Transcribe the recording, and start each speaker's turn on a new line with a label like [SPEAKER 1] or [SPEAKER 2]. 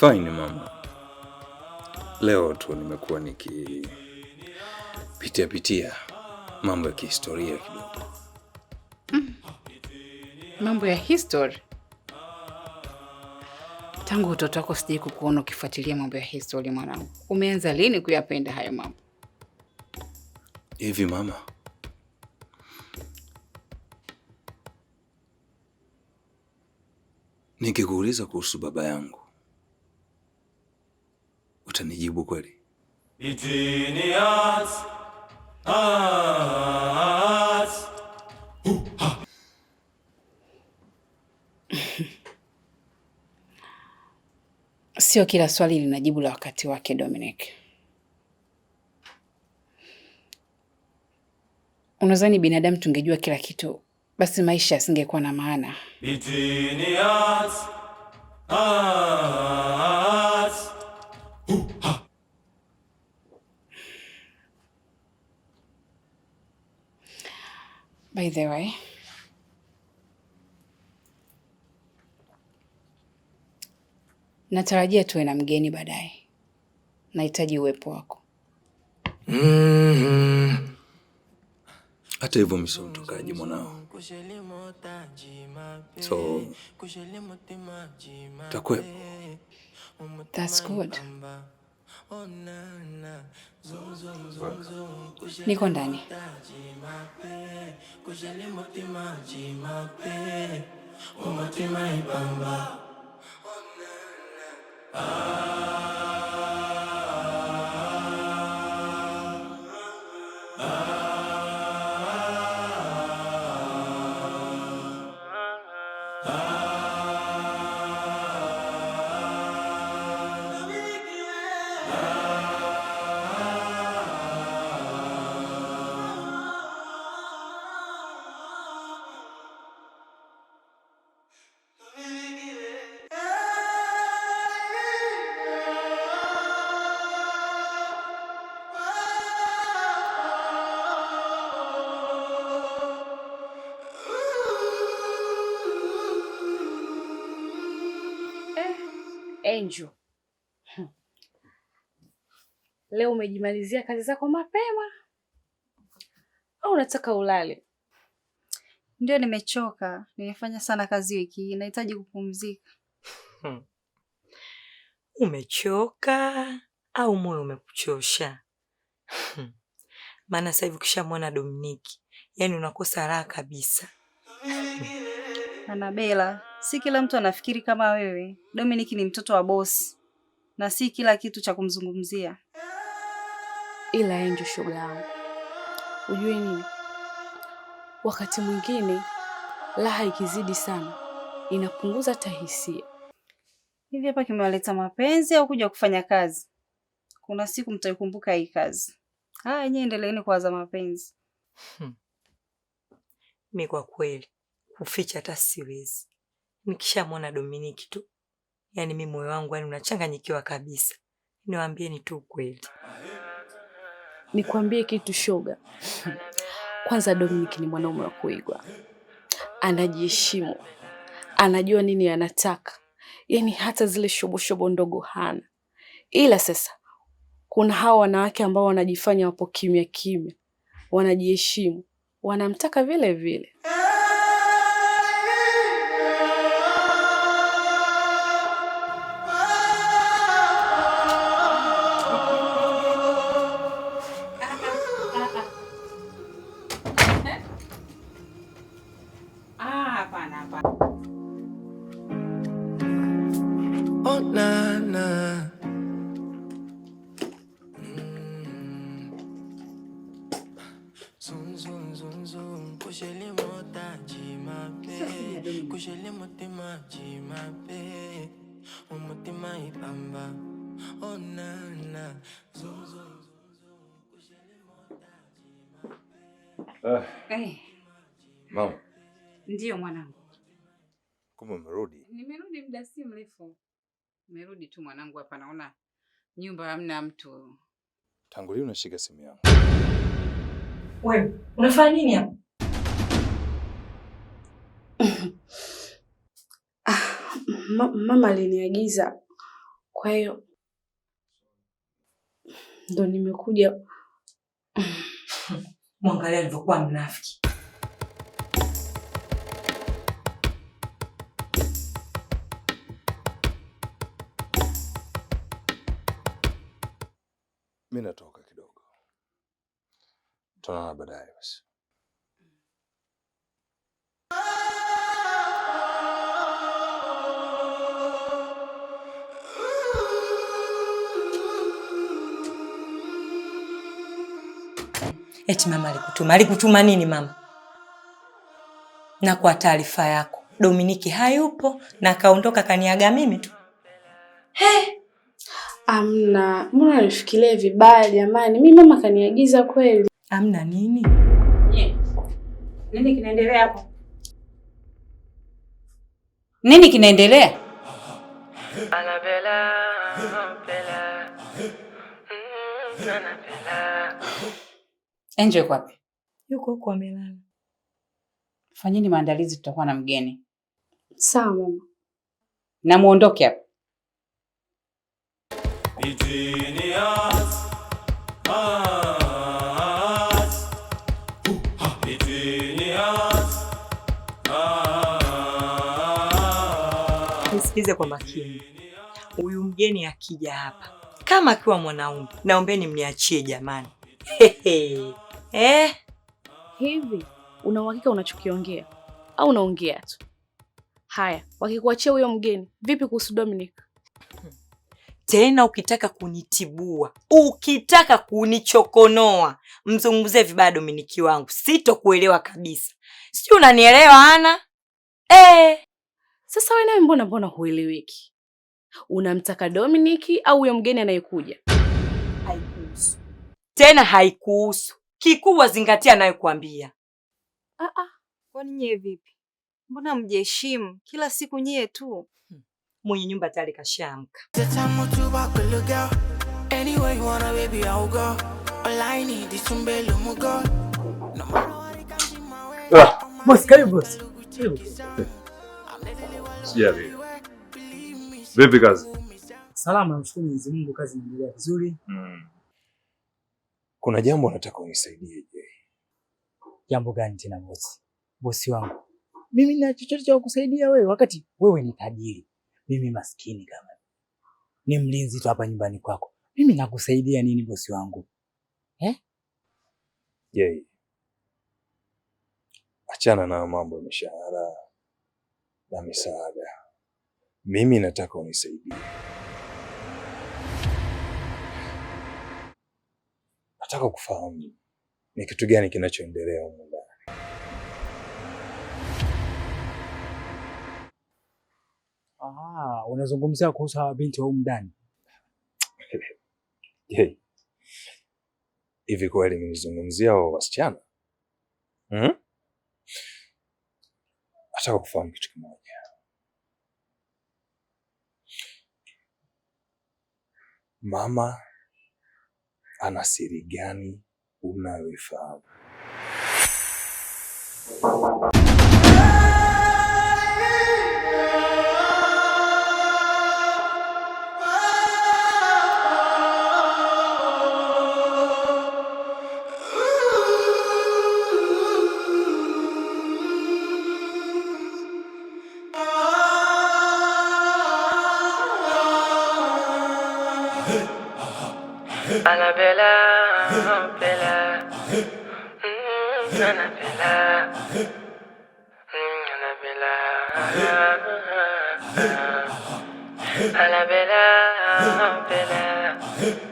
[SPEAKER 1] Fine mama. Leo tu nimekuwa pitia mambo ya kihistoria kidogo.
[SPEAKER 2] Mambo ya history? Tangu utoto wako sijai kukuona ukifuatilia mambo ya history mwanangu. Umeanza lini kuyapenda hayo mambo?
[SPEAKER 1] Hivi mama, nikikuuliza kuhusu baba yangu, utanijibu kweli?
[SPEAKER 2] Sio kila swali linajibu la wakati wake, Dominic. Unadhani binadamu tungejua kila kitu, basi maisha yasingekuwa na maana. By the way, natarajia tuwe na mgeni baadaye. Nahitaji uwepo wako.
[SPEAKER 1] Hata hivyo mimi mtokaji mwanao. So, takwepo.
[SPEAKER 2] That's good. Niko ndani. Angel. Leo umejimalizia kazi zako mapema au unataka ulale?
[SPEAKER 3] Ndio, nimechoka. Nimefanya sana kazi wiki hii, nahitaji kupumzika.
[SPEAKER 4] Umechoka au moyo umekuchosha? Maana sasa hivi ukishamwona Dominiki, yani unakosa raha kabisa.
[SPEAKER 3] Anabela, si kila mtu anafikiri kama wewe. Dominiki ni mtoto wa bosi na si kila kitu cha kumzungumzia.
[SPEAKER 2] Ila Angel, shoga yangu, ujue nini? Wakati mwingine raha ikizidi sana inapunguza tahisia.
[SPEAKER 3] Hivi hapa kimewaleta mapenzi au kuja kufanya kazi? Kuna siku mtaikumbuka hii kazi. Haya, nyinyi endeleeni kuwaza mapenzi.
[SPEAKER 4] Mimi kwa kweli kuficha hata siwezi. Nikishamwona Dominiki tu, yani mimi moyo wangu yani unachanganyikiwa kabisa. Niwaambieni tu kweli.
[SPEAKER 2] Nikwambie kitu shoga. Kwanza Dominiki ni mwanaume wa kuigwa. Anajiheshimu. Anajua nini anataka. Yani hata zile shobo ndogo hana. Ila sasa kuna hawa wanawake ambao wanajifanya wapo kimya, wanajiheshimu, wanamtaka vile vile.
[SPEAKER 5] Oh na na.
[SPEAKER 1] Mama.
[SPEAKER 2] Ndiyo mwanangu.
[SPEAKER 1] Kumbe umerudi?
[SPEAKER 2] Nimerudi muda si mrefu. Nimerudi tu mwanangu, hapa naona nyumba hamna mtu.
[SPEAKER 1] Tangu leo unashika simu yangu.
[SPEAKER 4] Wewe, unafanya nini hapa?
[SPEAKER 6] Mama aliniagiza
[SPEAKER 2] Kwa hiyo ndo nimekuja.
[SPEAKER 4] Mwangalia alivyokuwa mnafiki.
[SPEAKER 1] Mimi natoka kidogo. Tunaona baadaye basi.
[SPEAKER 4] Eti mama alikutuma. Alikutuma nini mama? Na kwa taarifa yako, Dominiki hayupo na kaondoka kaniaga mimi tu.
[SPEAKER 2] Amna, mbona unifikirie vibaya jamani? Mimi mama kaniagiza kweli.
[SPEAKER 4] Amna nini?
[SPEAKER 3] Nini kinaendelea hapo? Nini kinaendelea? Angel yuko wapi?
[SPEAKER 4] Yuko huko amelala.
[SPEAKER 3] Fanyeni maandalizi, tutakuwa na mgeni.
[SPEAKER 2] Sawa mama.
[SPEAKER 3] Na muondoke hapa.
[SPEAKER 4] Nisikize kwa makini. Huyu mgeni akija hapa, kama akiwa mwanaume, naombeni mniachie jamani.
[SPEAKER 2] Hivi una uhakika unachokiongea au unaongea tu? Haya, wakikuachia huyo mgeni, vipi kuhusu Dominic?
[SPEAKER 4] Tena ukitaka kunitibua, ukitaka kunichokonoa, mzungumzie vibaya Dominiki wangu. Sitokuelewa kabisa. Sijui unanielewa Ana?
[SPEAKER 2] Sasa wewe nawe mbona hueleweki? Unamtaka Dominiki au huyo mgeni anayekuja?
[SPEAKER 4] Haikuhusu. Tena haikuhusu. Kikubwa zingatia nayo kuambia.
[SPEAKER 3] Kwani nyie vipi? Mbona mjiheshimu? Kila siku nyie tu.
[SPEAKER 4] Mwenye nyumba tayari kashaamka.
[SPEAKER 6] Boss, karibu boss.
[SPEAKER 1] Sijali. Vipi kazi?
[SPEAKER 6] Salama, namshukuru Mwenyezi Mungu, kazi inaendelea vizuri.
[SPEAKER 1] Kuna jambo nataka unisaidie je?
[SPEAKER 6] Jambo gani tena boss? Bosi wangu. Mimi nina chochote cha kukusaidia wewe wakati wewe ni tajiri. Mimi maskini kama. Ni mlinzi tu hapa nyumbani kwako. Mimi nakusaidia nini bosi wangu?
[SPEAKER 1] Je. Achana na mambo ya mishahara na misaada. Mimi nataka unisaidie. Nataka kufahamu ni kitu gani kinachoendelea huko ndani.
[SPEAKER 6] Unazungumzia kuhusu hawa binti wa huko ndani.
[SPEAKER 1] Hivi kweli nimezungumzia wao wasichana? Nataka kufahamu kitu kimoja. Mama ana siri gani unayoifahamu?
[SPEAKER 7] Annabella, Bella, Annabella, Annabella, Annabella, Bella.